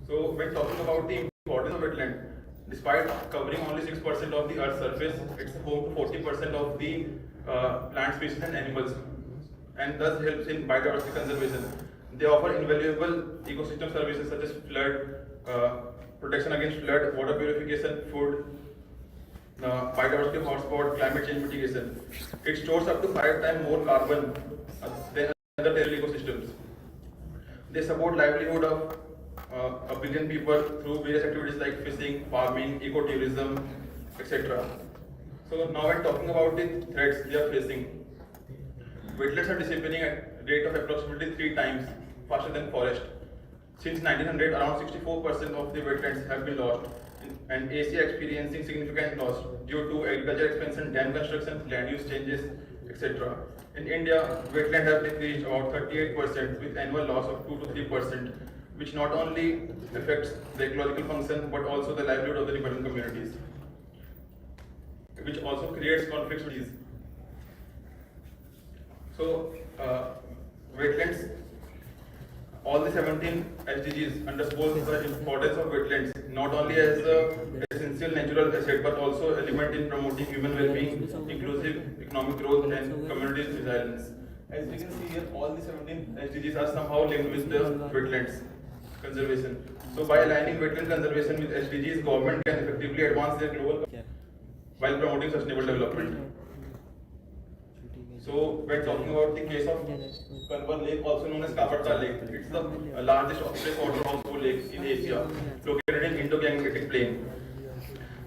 So, when talking about the importance of wetland, despite covering only 6% of the Earth's surface, it's home to 40% of the plant species and animals, and thus helps in biodiversity conservation. They offer invaluable ecosystem services such as flood, protection against flood, water purification, food, biodiversity hotspot, climate change mitigation. It stores up to 5 times more carbon than other terrestrial ecosystems. They support livelihood of a billion people through various activities like fishing, farming, ecotourism, etc. So now when talking about the threats they are facing, wetlands are disappearing at a rate of approximately 3 times faster than forest. Since 1900, around 64% of the wetlands have been lost, and Asia experiencing significant loss due to agriculture expansion, dam construction, land use changes, etc. In India, wetlands have decreased about 38% with annual loss of 2 to 3%, which not only affects the ecological function but also the livelihood of the dependent communities, which also creates conflicts with these. So, wetlands, all the 17 SDGs underscore the importance of wetlands not only as an essential natural asset but also element in promoting human well-being, inclusive economic growth, and community resilience. As we can see here, all the 17 SDGs are somehow linked with the wetlands conservation. So, by aligning wetland conservation with SDGs, government can effectively advance their global while promoting sustainable development. So, when talking about the case of Kanwar Lake, also known as Kavarta Lake, it's the largest freshwater household lake in Asia, located in Indo-Gangetic Plain.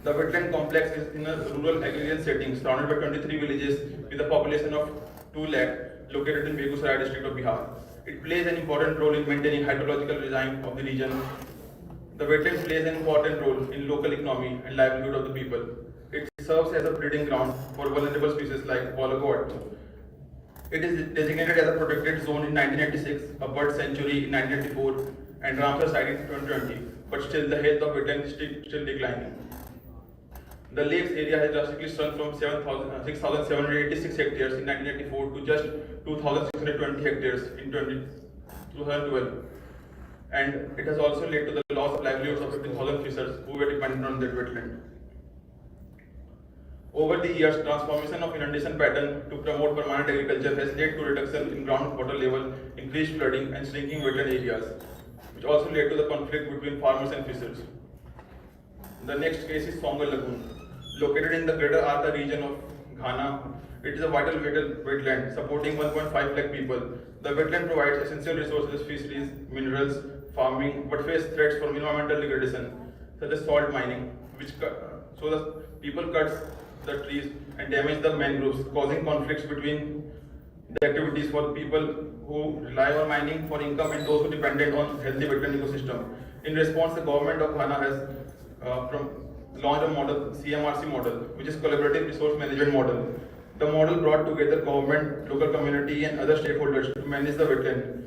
The wetland complex is in a rural agrarian setting, surrounded by 23 villages with a population of 2 lakh, located in Begusarai district of Bihar. It plays an important role in maintaining hydrological regime of the region. The wetland plays an important role in local economy and livelihood of the people. It serves as a breeding ground for vulnerable species like bologot. It is designated as a protected zone in 1986, a bird sanctuary in 1994, and Ramsar site in 2020. But still, the health of wetland is still declining. The lake's area has drastically shrunk from 6,786 hectares in 1984 to just 2,620 hectares in 2012. And it has also led to the loss of livelihoods of 15,000 fishers who were dependent on that wetland. Over the years, transformation of inundation pattern to promote permanent agriculture has led to reduction in groundwater level, increased flooding, and shrinking wetland areas, which also led to the conflict between farmers and fishers. The next case is Songal Lagoon. Located in the greater Arta region of Ghana, it is a vital wetland supporting 1.5 lakh people. The wetland provides essential resources, fisheries, minerals, farming, but face threats from environmental degradation, such as salt mining, so the people cuts the trees and damage the mangroves, causing conflicts between the activities for the people who rely on mining for income and those who dependent on healthy wetland ecosystem. In response, the government of Ghana has launched a model, CMRC model, which is collaborative resource management model. The model brought together government, local community, and other stakeholders to manage the wetland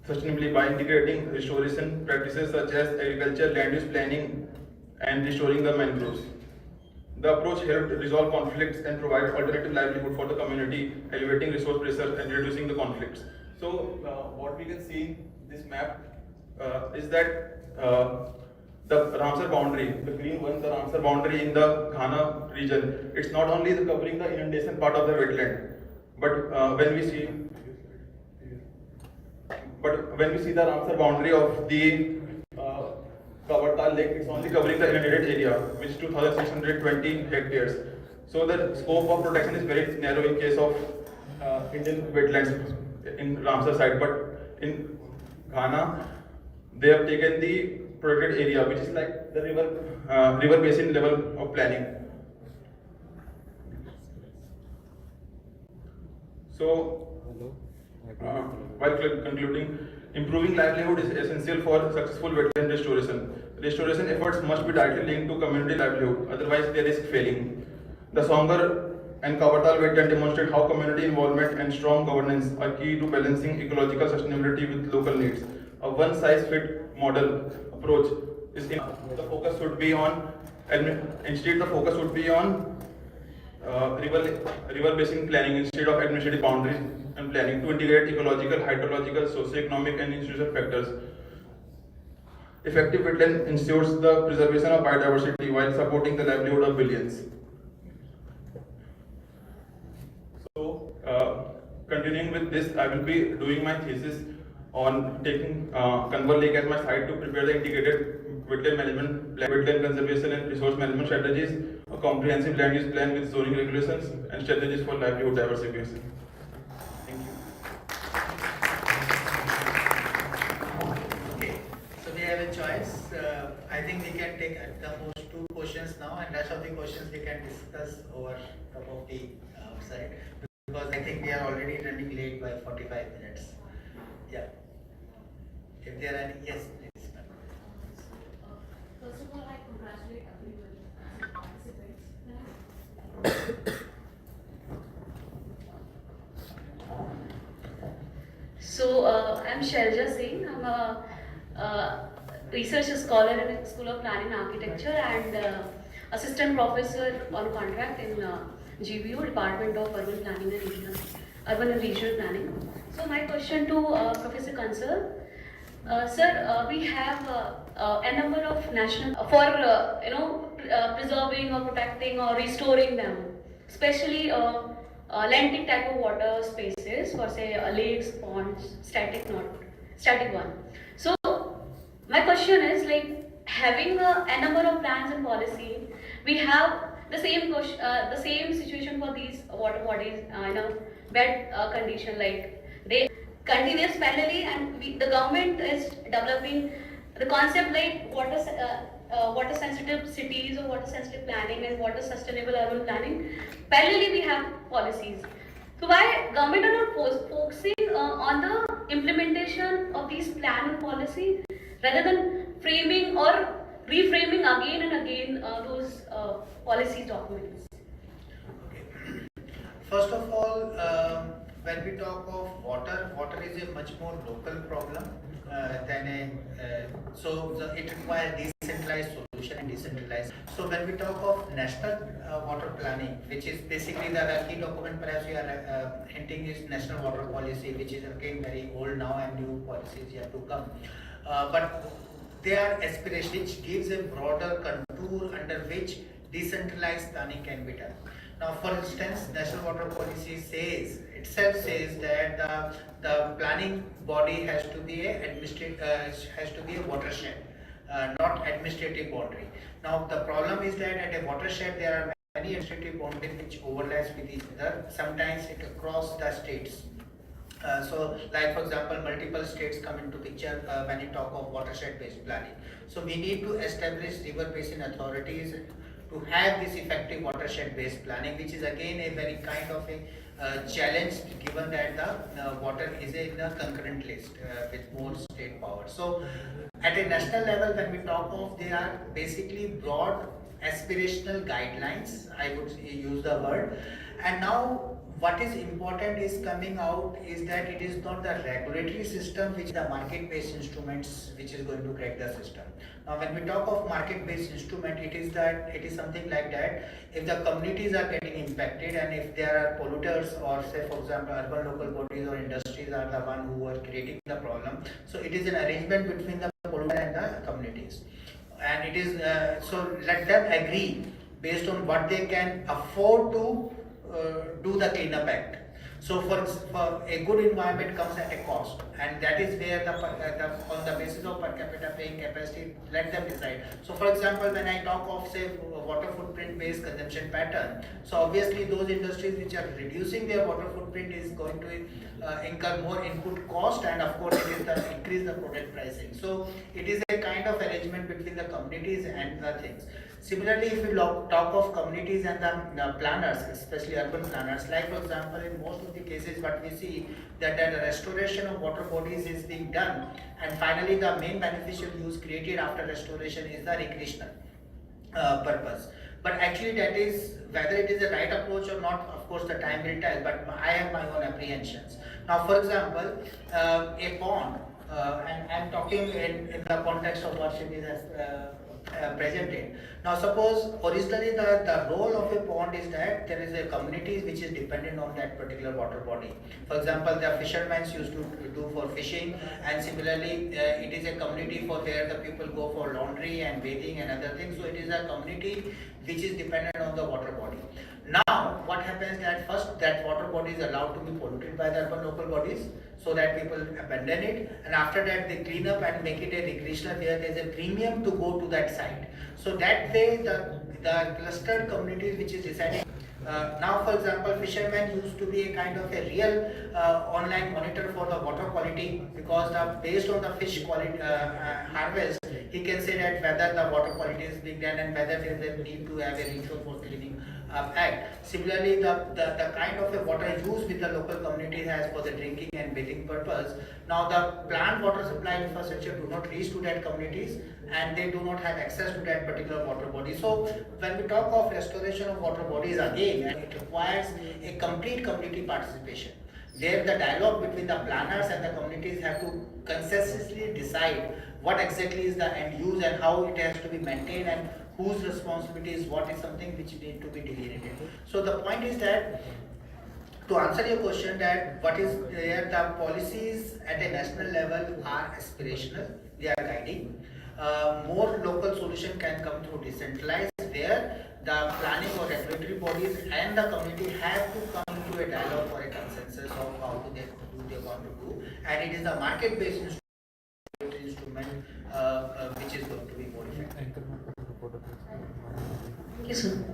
sustainably by integrating restoration practices such as agriculture, land use planning, and restoring the mangroves. The approach helped resolve conflicts and provide alternative livelihood for the community, elevating resource pressure and reducing the conflicts. So, what we can see in this map is that the Ramsar boundary, the green one, the Ramsar boundary in the Ghana region, it's not only covering the inundation part of the wetland, but when we see the Ramsar boundary of the Kavartal Lake, it's only covering the inundated area, which is 2,620 hectares. So the scope of protection is very narrow in case of Indian wetlands in Ramsar side, but in Ghana, they have taken the protected area, which is like the river basin level of planning. So, while concluding, improving livelihood is essential for successful wetland restoration. Restoration efforts must be directly linked to community livelihood, otherwise they risk failing. The Songar and Kavartal wetland demonstrate how community involvement and strong governance are key to balancing ecological sustainability with local needs. A one-size-fits model approach is the focus should be on river basin planning instead of administrative boundaries and planning to integrate ecological, hydrological, socio-economic, and institutional factors. Effective wetland ensures the preservation of biodiversity while supporting the livelihood of billions. So, continuing with this, I will be doing my thesis on taking Kanwar Lake as my site to prepare the integrated wetland management, wetland conservation and resource management strategies, a comprehensive land use plan with zoning regulations, and strategies for livelihood diversification. Thank you. Okay, so we have a choice. I think we can take at the most 2 questions now, and rest of the questions we can discuss over top of the outside, because I think we are already running late by 45 minutes. Yeah. If there are any, yes, please. First of all, I congratulate everyone participants. So, I'm Sharja Singh. I'm a research scholar in the School of Planning and Architecture and assistant professor on contract in GBU, Department of Urban Planning and Urban and Regional Planning. So, my question to Professor Kansal. Sir, we have a number of national for preserving or protecting or restoring them, especially lentic type of water spaces for say lakes, ponds, static one. So my question is like having a number of plans and policy, we have the same situation for these water bodies in a bad condition, like they continuous parallelly, and the government is developing the concept like water sensitive cities or water sensitive planning and water sustainable urban planning. Parallelly we have policies. So why government are not focusing on the implementation of these plan and policy rather than framing or reframing again and again those policy documents? Okay. First of all, when we talk of water, water is a much more local problem than so it requires decentralized solution and decentralized. So when we talk of national water planning, which is basically the key document perhaps we are hinting is national water policy, which is again very old now and new policies yet to come. But they are aspirations which gives a broader contour under which decentralized planning can be done. Now, for instance, national water policy says that the planning body has to be a watershed, not administrative boundary. Now, the problem is that at a watershed there are many administrative boundaries which overlaps with each other. Sometimes it across the states. So, like for example, multiple states come into picture when you talk of watershed-based planning. So, we need to establish river basin authorities to have this effective watershed-based planning, which is again a very kind of a challenge, given that the water is in a concurrent list with more state power. So, at a national level, when we talk of, they are basically broad aspirational guidelines, I would use the word. And now what is important is coming out is that it is not the regulatory system which the market-based instruments which is going to crack the system. Now when we talk of market-based instrument, it is something like that. If the communities are getting impacted and if there are polluters, or say for example urban local bodies or industries are the one who are creating the problem, so it is an arrangement between the polluter and the communities. And it is so let them agree based on what they can afford to do the cleanup act. So for a good environment comes at a cost, and that is where on the basis of per capita paying capacity, let them decide. So for example, when I talk of say water footprint based consumption pattern, so obviously those industries which are reducing their water footprint is going to incur more input cost, and of course it is the increase the product pricing. So it is a kind of arrangement between the communities and the things. Similarly, if we talk of communities and the planners, especially urban planners, like for example, in most of the cases what we see that the restoration of water bodies is being done, and finally the main beneficial use created after restoration is the recreational purpose. But actually that is, whether it is a right approach or not, of course the time will tell, but I have my own apprehensions. Now for example, a pond, and I am talking in the context of what Shri has presented. Now suppose originally the role of a pond is that there is a community which is dependent on that particular water body. For example, the fishermen used to do for fishing, and similarly it is a community for where the people go for laundry and bathing and other things. So it is a community which is dependent on the water body. Now what happens that first that water body is allowed to be polluted by the urban local bodies, so that people abandon it, and after that they clean up and make it a recreational where there is a premium to go to that site. So that way the clustered communities which is deciding. Now for example, fishermen used to be a kind of a real online monitor for the water quality, because based on the fish quality harvest, he can say that whether the water quality is being done and whether there is a need to have a ritual for cleaning act. Similarly, the kind of a water used with the local community has for the drinking and bathing purpose. Now the plant water supply infrastructure do not reach to that communities, and they do not have access to that particular water body. So when we talk of restoration of water bodies again, it requires a complete community participation, where the dialogue between the planners and the communities have to consensuously decide what exactly is the end use and how it has to be maintained and whose responsibility is what, is something which need to be delineated. So the point is that, to answer your question, that what is there, the policies at a national level are aspirational, they are guiding. More local solution can come through decentralized, where the planning or regulatory bodies and the community have to come into a dialogue or a consensus of how to they want to do, and it is the market-based instrument which is going to be more effective. Thank you, sir.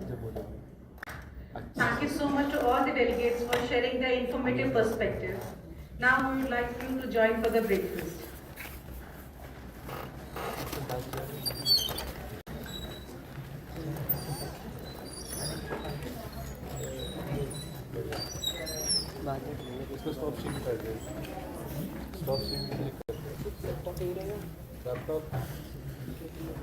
Thank you so much to all the delegates for sharing their informative perspective. Now we would like you to join for the breakfast. इसको stop sheet कर they stop sheet click कर दे laptop